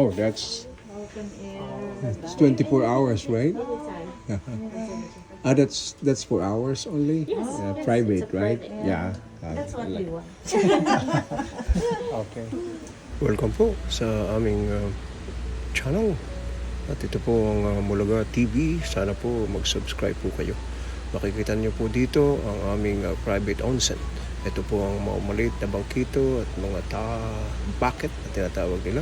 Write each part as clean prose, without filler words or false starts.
Oh, that's Open air. it's 24 hours, right? That's 4 hours only. Yes, Private, it's a right? private, Yeah. That's what we want. Okay. Welcome po sa aming channel. At ito po ang Mulaga TV. Sana po mag-subscribe po kayo. Makikita niyo po dito ang aming private onsen. Ito po ang mga maliit na bangkito at mga bucket na tinatawag nila.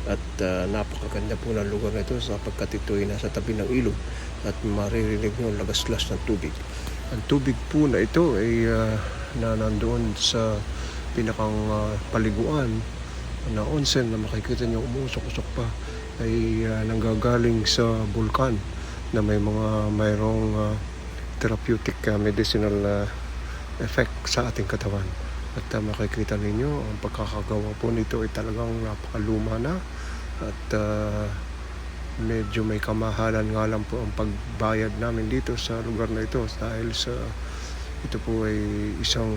At napakaganda po ng lugar na ito sapagkat ito ay nasa tabi ng ilog at maririnig nyo ang lagaslas ng tubig. Ang tubig po na ito ay na nandoon sa pinakang paliguan na onsen na makikita nyo umusok-usok pa ay nanggagaling sa bulkan na mayroong therapeutic medicinal effect sa ating katawan. At makikita ninyo ang pagkakagawa po nito ay talagang napakaluma na at medyo may kamahalan nga lang po ang pagbayad namin dito sa lugar na ito dahil sa ito po ay isang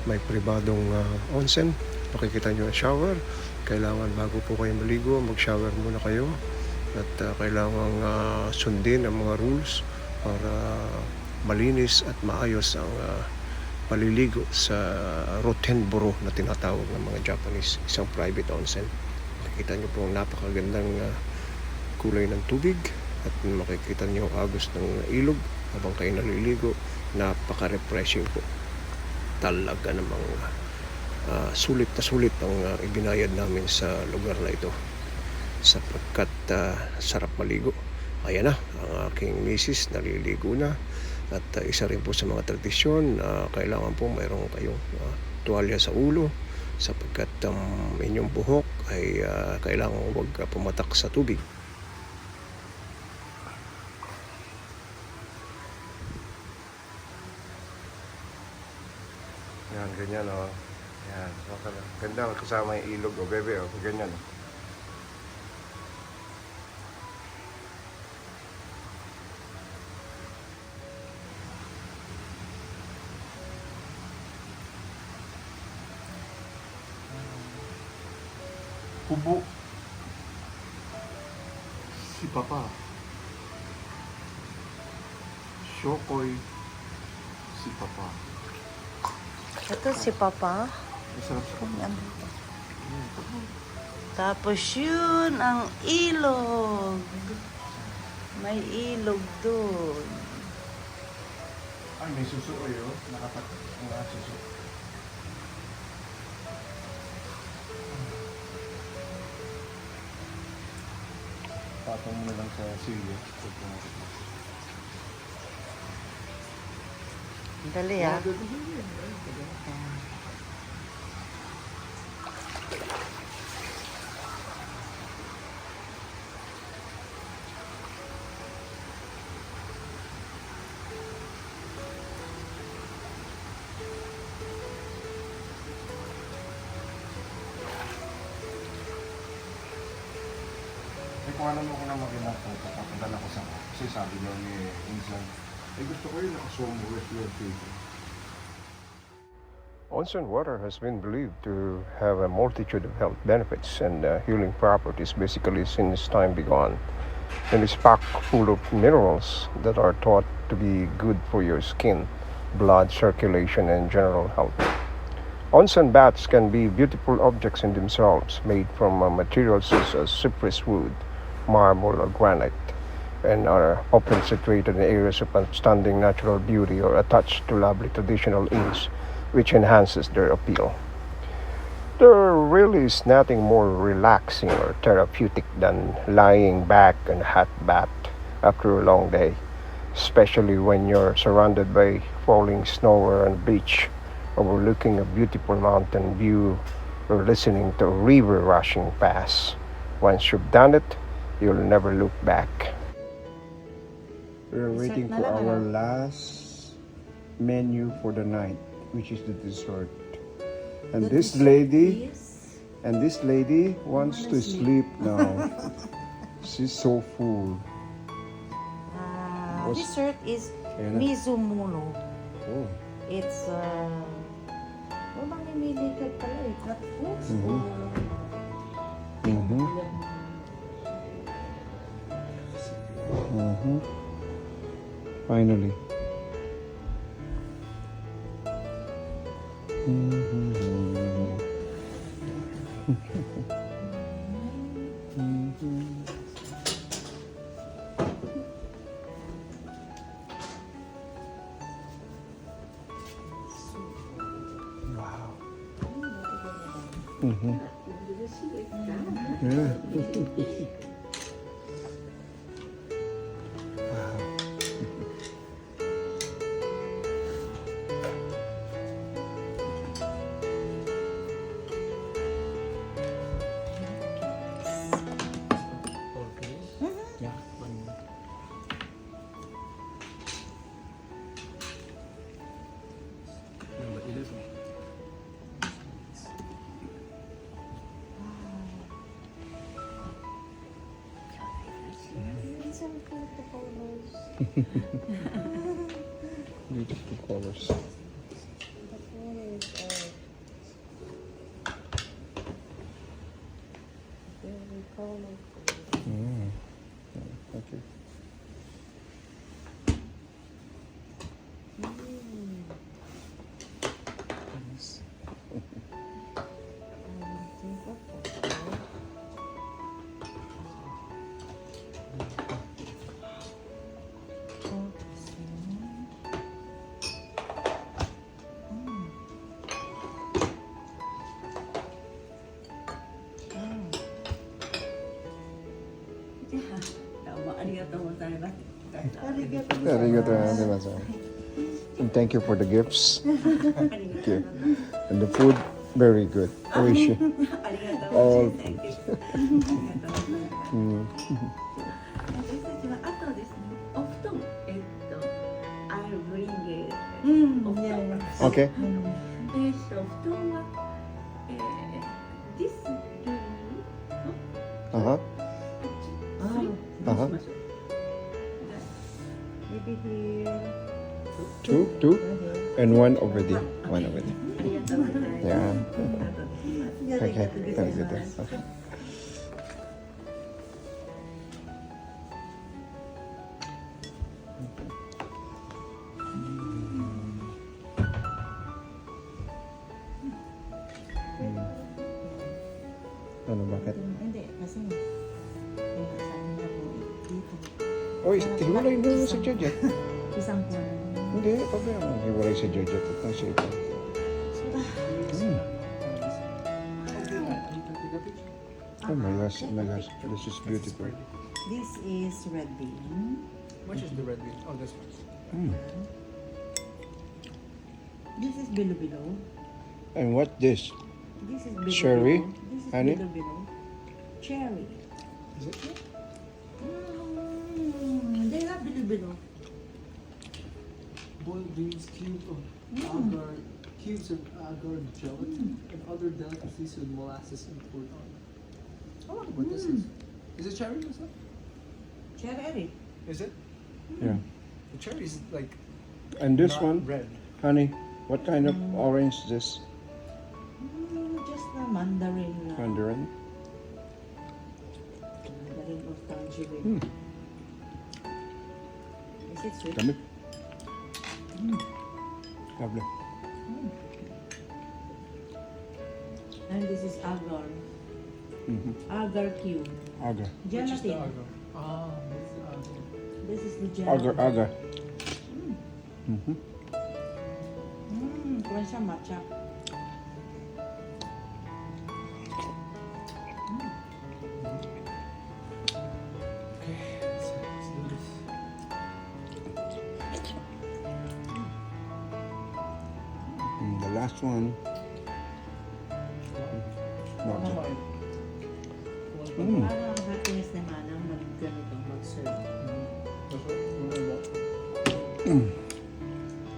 may pribadong onsen. Makikita nyo ang shower. Kailangan bago po kayo maligo, mag-shower muna kayo at kailangan sundin ang mga rules para malinis at maayos ang paliligo sa Rotenboro na tinatawag ng mga Japanese, isang private onsen. Makikita nyo po ang napakagandang kulay ng tubig at makikita nyo ang agos ng ilog habang kayo naliligo. Napaka-refreshing po. Talaga namang sulit na sulit ang ibinayad namin sa lugar na ito sapagkat sarap maligo. Ayan na, ang aking misis naliligo na at isa rin po sa mga tradisyon na kailangan po mayroon kayong tuwalya sa ulo sapagkat ang inyong buhok ay kailangan huwag pumatak sa tubig. Yan, ganyan o. Yan, ganda kasama yung ilog o bebe o, ganyan o. Kubo. Si Papa. Shokoy. Si Papa. Ito si Papa. Masarap siya. Tapos yun, ang ilog. May ilog doon. Ay, may suso o yun. Nakapat ang suso. Patong mo lang sa silyo. Dali ah. Kung alam mo ko na mag-inap ko, papunta ko sa kasi sabi nyo ni Insan, gusto ko yung nakaswam with your people. Onsen water has been believed to have a multitude of health benefits and healing properties basically since time begun. And it's packed full of minerals that are thought to be good for your skin, blood circulation, and general health. Onsen baths can be beautiful objects in themselves, made from materials such as cypress wood, marble, or granite, and are often situated in areas of outstanding natural beauty or attached to lovely traditional inns, which enhances their appeal. There really is nothing more relaxing or therapeutic than lying back in a hot bath after a long day, especially when you're surrounded by falling snow or on a beach, overlooking a beautiful mountain view or listening to a river rushing past. Once you've done it, you'll never look back. We're waiting for our last menu for the night, which is the dessert. And this lady wants to sleep now. She's so full. Dessert is Ayan na. Mizumuno. Oh. It's mamimili ka pala eh. Cut fruits. Mhm. Finally. Wow. Yeah. Yeah. Number 11. Beautiful colors. Mm. Okay. Nice. Arigatou gozaimasu. And thank you for the gifts. Thank you. And the food, very good. Oishi. All food. 私たちはあとですね、お布団、I'll bring it. お布団。 Okay. 布団は、this room. Uh-huh. どうしましょう。 Maybe here. Two. And one over there. One over there. ありがとうございます。 Yeah. Okay. Very good. Ano, bakit? Hindi, kasi sabi niya po dito. Oy, hiwalay mo sa Jojo. Isang po. Hindi, pabayaan mo. Hiwalay sa Jojo. Kasi ito. Oh my gosh, this is beautiful. This is red bean. Which is the red bean? Oh, this one. Mm. This is bilo-bilo. And what this? This is bilo-bilo. Cherry? This is Honey? bilo-bilo. Cherry. Is it? They have bilo-bilo. Boiled beans, agar, cubes of agar gelatin, and other delicacies with molasses and poured on. I wonder what this is. Is it cherry or something? Cherry. Is it? Yeah. The cherry is like And this not one, red. honey, what kind of orange is this? Just the mandarin. Mandarin? Mandarin or tangerine. Is it sweet? Dami. Lovely. And this is agar. Mm-hmm. Agar cube. Agar. Which is the Gelatin. agar? Ah, that's the agar. This is the Agar, gelatin. agar. Mm-hmm. Kuha siya matcha. Let's do this. And the last one. Ano Matcha. ba yun? Parang ang happiness ni Manang mag-ganito, mag-serve. That's what? Ano ba?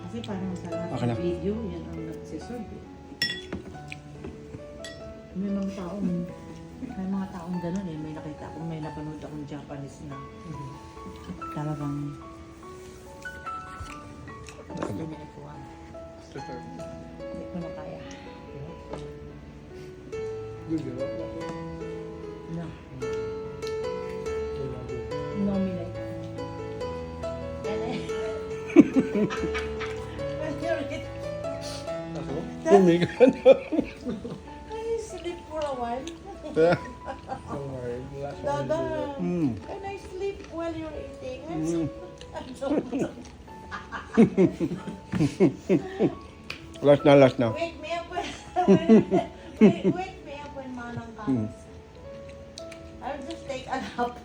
Kasi parang sa lahat Okay ng na. video, yan ang nagsiserve. May mga taong gano'n eh. May nakita akong, may napanood akong Japanese na talagang gusto niya ikuha. The third. Hindi ko na kaya. Good, good. No. Good, good. Nominate. Hindi ka na. Can you sleep for a while? Don't worry. The last one Dada, Mm. can I sleep while you're eating? I'm so Last na. Wake me up wake me up when Manang comes. I'll just take a nap.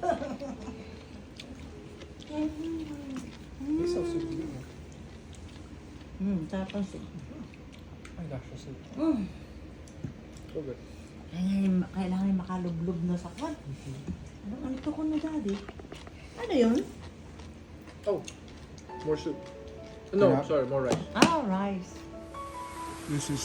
This is so good. Tapos Oh my gosh, this is mm, so good. kailangan makalublob na sa kwan. Ano ito ko na daddy? Ano yun? Oh, more soup. No, Yeah. sorry, more rice. Rice. This is